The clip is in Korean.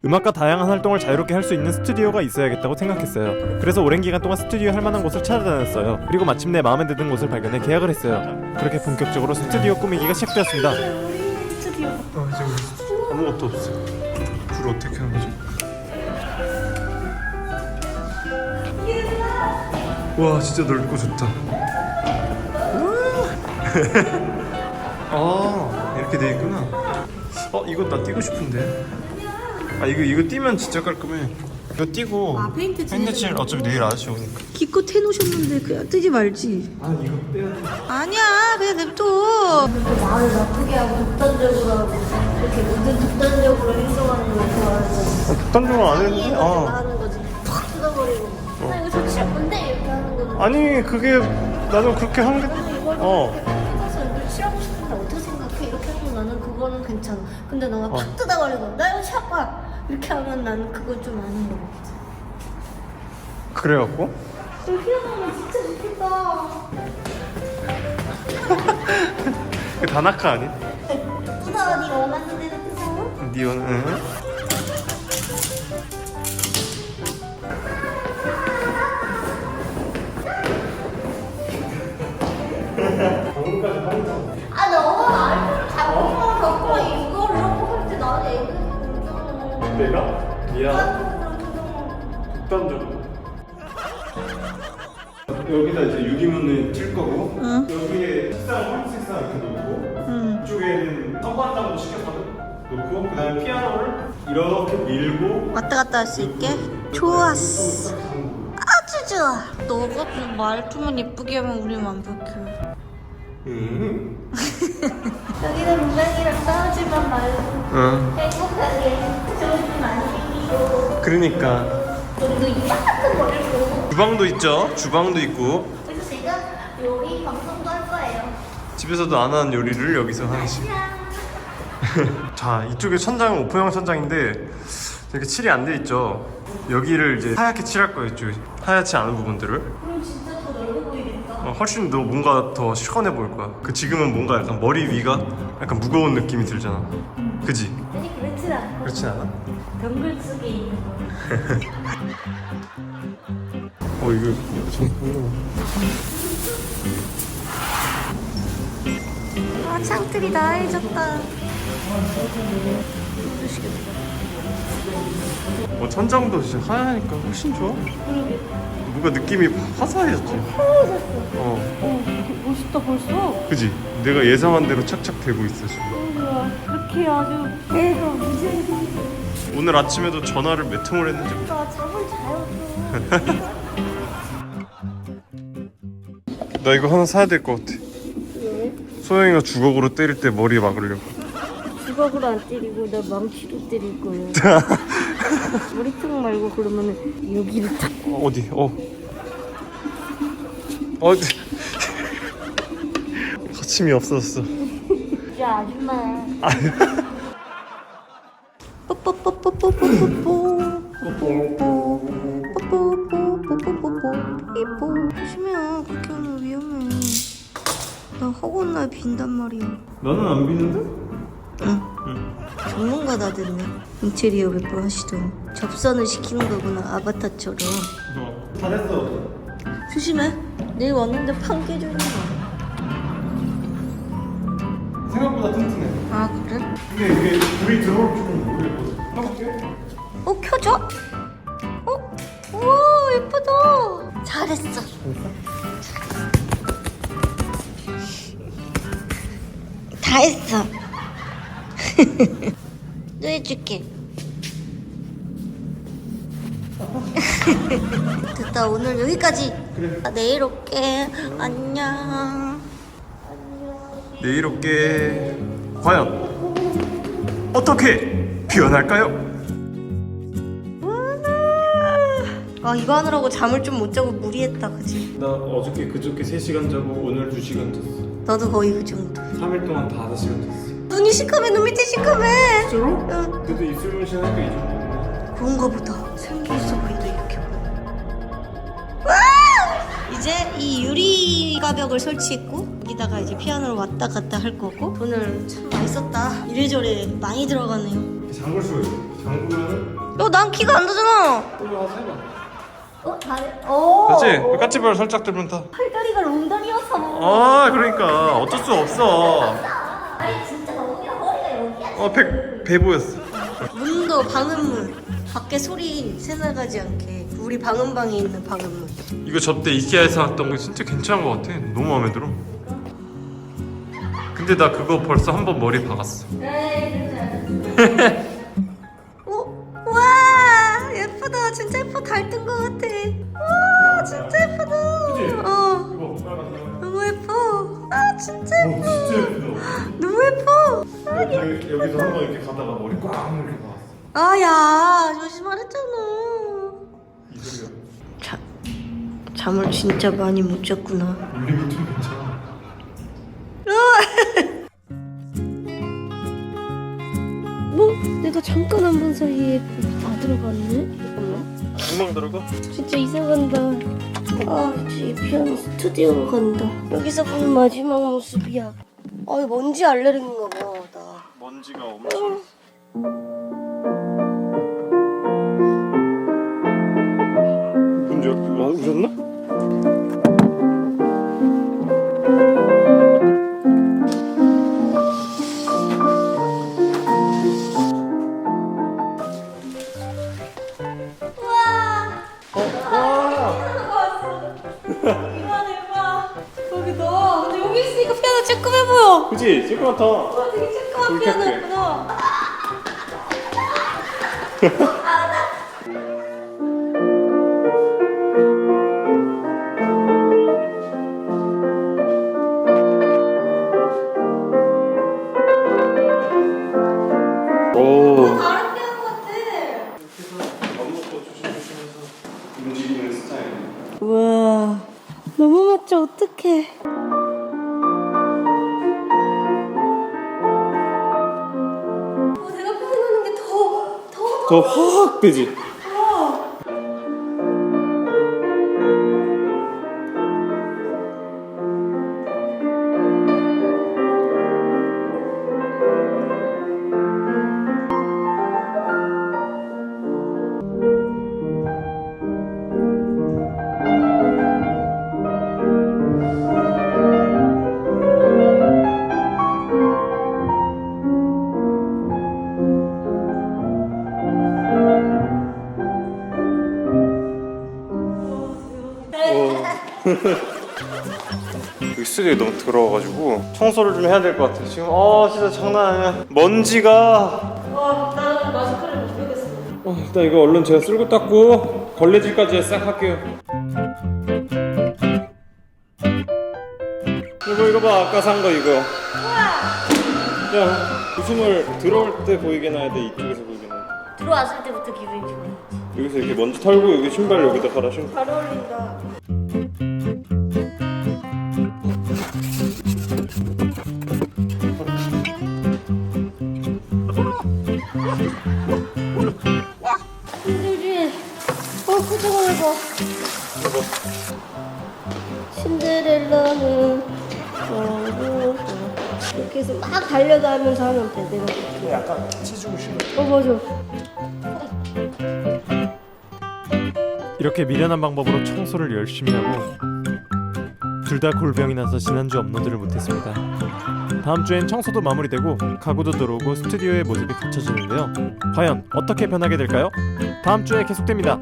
음악과 다양한 활동을 자유롭게 할 수 있는 스튜디오가 있어야겠다고 생각했어요. 그래서 오랜 기간 동안 스튜디오 할 만한 곳을 찾아다녔어요. 그리고 마침내 마음에 드는 곳을 발견해 계약을 했어요. 그렇게 본격적으로 스튜디오 꾸미기가 시작되었습니다. 스튜디오. 지금 아무것도 없어. 불을 어떻게 하는 거지? 와, 진짜 넓고 좋다. 아, 이렇게 돼 있구나. 이거 나 띄고 싶은데. 이거 띄면 진짜 깔끔해. 이거 띄고 페인트 칠 어차피 내일 아저씨 오니까. 기껏 해놓으셨는데 그냥 뜨지 말지. 아니, 이거 빼야 돼. 아니야, 그냥 냅둬. 마음을 나쁘게 하고 독단적으로 하고 이렇게 모든 독단적으로 행동하는 걸 좋아하죠. 독단적으로 안 했는데? 하는 거지. 팍 뜯어버리고. 나 이거 좋지 않은데 이렇게 하는 거지. 아니, 그게 나도 그렇게 한 게. 이걸 뜯어서 이걸 칠하고 싶은데 어떻게 생각해? 이렇게 하면 나는 그거는 괜찮아. 근데 너가 팍 뜯어버리고 나 이거 칠할 이렇게 하면 나는 그거 좀 아닌 거 같아. 그래갖고? 이렇게 하면 진짜 좋겠다. 그 다나카 아니? 뜯어, 네가 원하는 대로 뜯어. 니온, 응? 너무 알코올 잘못만 갖고 이거를 하고 할때 나한테 얘기했는데. 내가? 미안. 극단적으로. 여기다 이제 유리문을 칠 거고, 여기에 책상, 홀 책상 이렇게 놓고, 이쪽에는 선반장도 시켰거든. 놓고, 그 다음에 피아노를 이렇게 밀고, 왔다 갔다 할 수 있게? 좋았어. 아주 좋아. 너가 좀 말투만 예쁘게 하면 우리 완벽해. 여기는 루벤이랑 싸우지만 말고 응. 행복하게 좋은 일 많이 생기고 그러니까. 우리도 이만큼 버리고. 주방도 있죠. 주방도 있고. 그래서 제가 요리 방송도 할 거예요. 집에서도 안 하는 요리를 여기서 하나씩. 자, 이쪽에 천장은 오픈형 천장인데 이렇게 칠이 안 돼 있죠. 여기를 이제 하얗게 칠할 거예요. 이쪽 하얗지 않은 부분들을. 그럼 진짜 더 넓어 보이겠다. 훨씬 더 뭔가 더 시원해 보일 거야. 지금은 뭔가 약간 머리 위가 약간 무거운 느낌이 들잖아. 그지? 아니 그렇진 않아. 그렇진 않아? 덩굴 속에 있는 거. 이거 좀 창틀이 다 해졌다. 천장도 진짜 하얘니까 훨씬 좋아. 뭔가 느낌이 화사해졌지. 멋있다 벌써. 그지? 내가 예상한 대로 착착 되고 있어 지금. 그렇게 아주 내가 무슨 오늘 아침에도 전화를 몇 통을 했는지 몰라. 나 잠을 자요. 나 이거 하나 사야 될 것 같아. 왜? 소영이가 주걱으로 때릴 때 머리에 막으려고. 주걱으로 안 때리고 나 망치로 때릴 거예요. 머리통 말고 그러면은 여기를 탁. 어디? 거침이 없었어. 야 아줌마. 조심해. 그렇게 하면 위험해. 나 허구한 날 빈단 말이야. 너는 안 비는데? 전문가다 됐네. 인테리어 몇 번 하시던. 접선을 시키는 거구나. 아바타처럼. 잘했어. 조심해. 내일 왔는데 판 깨져 있는 거야. 생각보다 튼튼해. 아 그래? 근데 이게 불이 들어올 줄은 모르겠거든. 해볼게. 켜져? 우와 예쁘다. 잘했어. 다 했어. 또 해줄게. 됐다. 오늘 여기까지. 그래. 내일 올게. 안녕. 내일 올게. 과연 어떻게 표현할까요? 이거 하느라고 잠을 좀 못 자고 무리했다, 그지? 나 어저께 그저께 3시간 자고 오늘 2시간 잤어. 너도 거의 그 정도. 3일 동안 다 5시간 잤어. 눈이 시커매, 눈 밑에 시커매. 진짜로? 응. 그래도 입술 문신하니까 이 정도구나. 그런가 보다. 생기 있어 보인다, 이렇게 보면. 이제 이 유리 가벽을 설치했고 여기다가 이제 피아노를 왔다 갔다 할 거고 돈을 참 많이 썼다. 이래저래 많이 들어가네요. 잠글 수가 있어. 잠그면은 난 키가 안 되잖아. 올라가서 해봐. 다리. 그렇지? 까치발 살짝 들면 타. 팔다리가 롱다리여서. 아 그러니까 어쩔 수 없어. 아니 진짜 너무야 허리가 여기야. 배 보였어. 문도 방음문. 밖에 소리 새나가지 않게. 우리 방음방에 있는 방음문. 이거 접대 이케아에서 샀던 거 진짜 괜찮은 거 같아. 너무 마음에 들어. 근데 나 그거 벌써 한 번 머리 박았어. 와 예쁘다. 진짜 예뻐. 달뜬 거 같아. 와 진짜 예쁘다. 이거 너무 예뻐. 아 진짜 예뻐. 진짜 예쁘다. 너무 예뻐. 여기서 한 번 이렇게 가다가 머리 꽉 이렇게 박았어. 아야 조심하랬잖아. 이소리야. 잠을 진짜 많이 못 잤구나. 밀리미터 괜찮아. 뭐? 내가 잠깐 한 번 사이에 다 들어갔네? 잠깐만. 금방 들어가? 진짜 이상한다. 아, 이제 피아노 스튜디오로 간다. 여기서 본 마지막 모습이야. 이거 먼지 알레르기인가 봐. 나. 먼지가 엄청. 문제 오셨나? 여기 너. 근데 여기 있으니까 피아노 쬐끔해 보여. 그치? 쬐끄맣다. 되게 쬐끔한 그렇게 피아노였구나. 오. 다른 피아노 같아. 밥 먹고 조심조심해서 움직이는 스타일. 우와, 너무 멋져. 어떡해. 내가 표현하는 게 더 확 되지? 여기 스튜디오에 너무 더러워가지고 청소를 좀 해야 될 것 같아. 지금 진짜 장난 아니야. 먼지가. 나는 마스크를 못 쓰겠어. 일단 이거 얼른 제가 쓸고 닦고 걸레질까지 싹 할게요. 이거 봐. 아까 산 거 이거. 야, 웃음을 들어올 때 보이게 놔야 돼. 이쪽에서 보이게 놔야 돼. 들어왔을 때부터 기분이 좋아. 여기서 이렇게 먼지 털고 여기 신발 여기다 갈아 신고. 잘 어울린다. 힘들지? 표정을 봐. 신데렐라는 이렇게 해서 막 달려가면서 하면 돼. 내가 볼게. 약간 치주고 싶어. 맞아. 이렇게 미련한 방법으로 청소를 열심히 하고 둘 다 골병이 나서 지난주 업로드를 못했습니다. 다음 주엔 청소도 마무리되고 가구도 들어오고 스튜디오의 모습이 갖춰지는데요. 과연 어떻게 변하게 될까요? 다음 주에 계속됩니다.